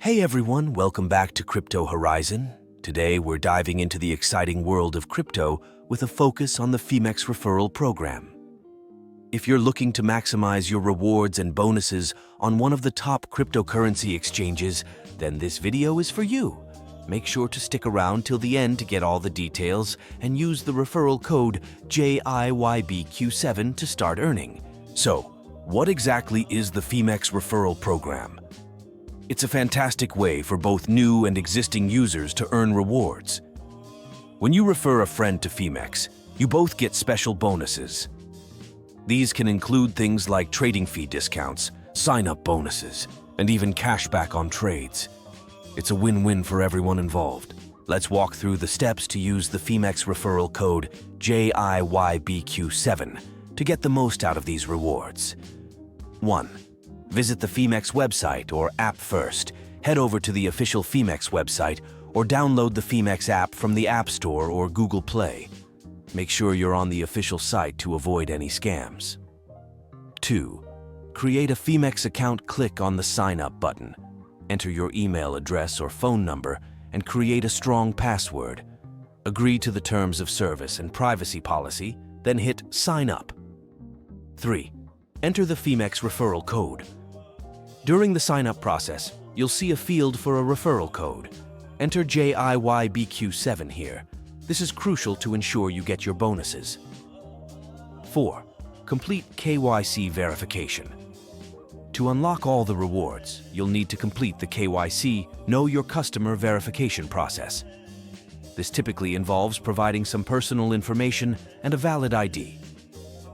Hey everyone, welcome back to Crypto Horizon. Today we're diving into the exciting world of crypto with a focus on the PHEMEX Referral program. If you're looking to maximize your rewards and bonuses on one of the top cryptocurrency exchanges, then this video is for you. Make sure to stick around till the end to get all the details and use the referral code JIYBQ7 to start earning. So, what exactly is the PHEMEX Referral program? It's a fantastic way for both new and existing users to earn rewards. When you refer a friend to PHEMEX, you both get special bonuses. These can include things like trading fee discounts, sign-up bonuses, and even cashback on trades. It's a win-win for everyone involved. Let's walk through the steps to use the PHEMEX referral code JIYBQ7 to get the most out of these rewards. 1. Visit the PHEMEX website or app first. Head over to the official PHEMEX website or download the PHEMEX app from the App Store or Google Play. Make sure you're on the official site to avoid any scams. 2. Create a PHEMEX account. Click on the Sign Up button. Enter your email address or phone number and create a strong password. Agree to the terms of service and privacy policy, then hit Sign Up. 3. Enter the PHEMEX referral code. During the sign-up process, you'll see a field for a referral code. Enter JIYBQ7 here. This is crucial to ensure you get your bonuses. 4. Complete KYC verification. To unlock all the rewards, you'll need to complete the KYC, Know Your Customer verification process. This typically involves providing some personal information and a valid ID.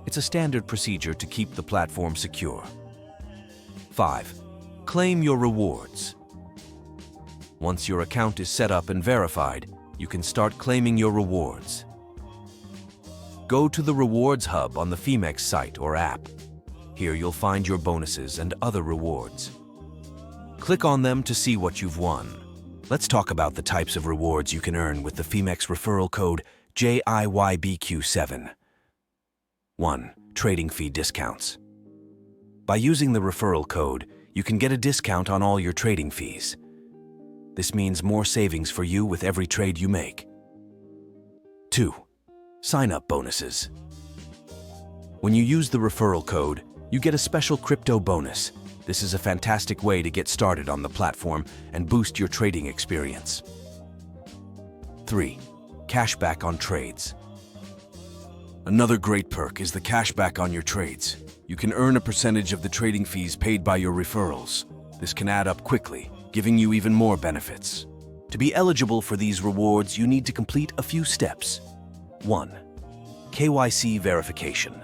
It's a standard procedure to keep the platform secure. 5. Claim your rewards. Once your account is set up and verified, you can start claiming your rewards. Go to the Rewards Hub on the PHEMEX site or app. Here you'll find your bonuses and other rewards. Click on them to see what you've won. Let's talk about the types of rewards you can earn with the PHEMEX referral code JIYBQ7. 1. Trading fee discounts. By using the referral code, you can get a discount on all your trading fees. This means more savings for you with every trade you make. 2. Sign-up bonuses. When you use the referral code, you get a special crypto bonus. This is a fantastic way to get started on the platform and boost your trading experience. 3. Cashback on trades. Another great perk is the cashback on your trades. You can earn a percentage of the trading fees paid by your referrals. This can add up quickly, giving you even more benefits. To be eligible for these rewards, you need to complete a few steps. 1. KYC verification.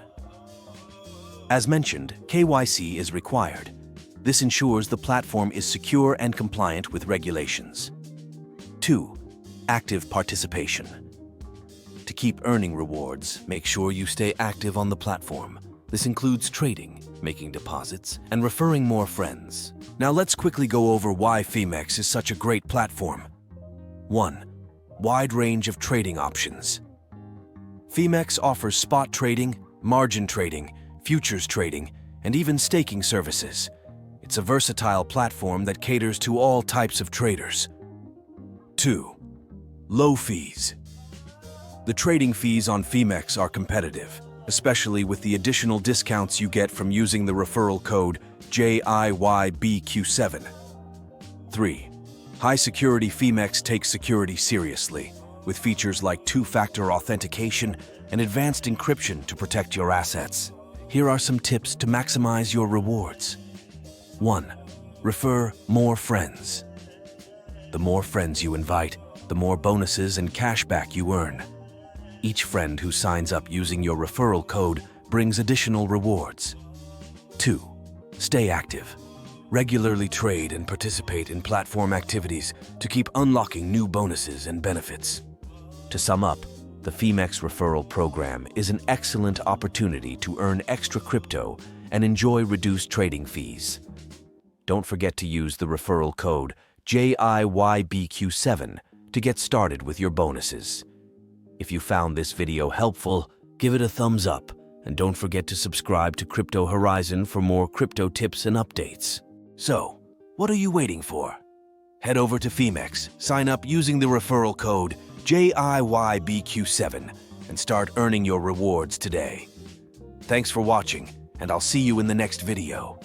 As mentioned, KYC is required. This ensures the platform is secure and compliant with regulations. 2. Active participation. To keep earning rewards, make sure you stay active on the platform. This includes trading, making deposits, and referring more friends. Now let's quickly go over why PHEMEX is such a great platform. 1. Wide range of trading options. PHEMEX offers spot trading, margin trading, futures trading, and even staking services. It's a versatile platform that caters to all types of traders. 2. Low fees. The trading fees on PHEMEX are competitive, especially with the additional discounts you get from using the referral code JIYBQ7. 3. High security. PHEMEX takes security seriously, with features like two-factor authentication and advanced encryption to protect your assets. Here are some tips to maximize your rewards. 1. Refer more friends. The more friends you invite, the more bonuses and cashback you earn. Each friend who signs up using your referral code brings additional rewards. 2. Stay active. Regularly trade and participate in platform activities to keep unlocking new bonuses and benefits. To sum up, the PHEMEX referral program is an excellent opportunity to earn extra crypto and enjoy reduced trading fees. Don't forget to use the referral code JIYBQ7 to get started with your bonuses. If you found this video helpful, give it a thumbs up and don't forget to subscribe to Crypto Horizon for more crypto tips and updates. So, what are you waiting for? Head over to PHEMEX, sign up using the referral code JIYBQ7, and start earning your rewards today. Thanks for watching, and I'll see you in the next video.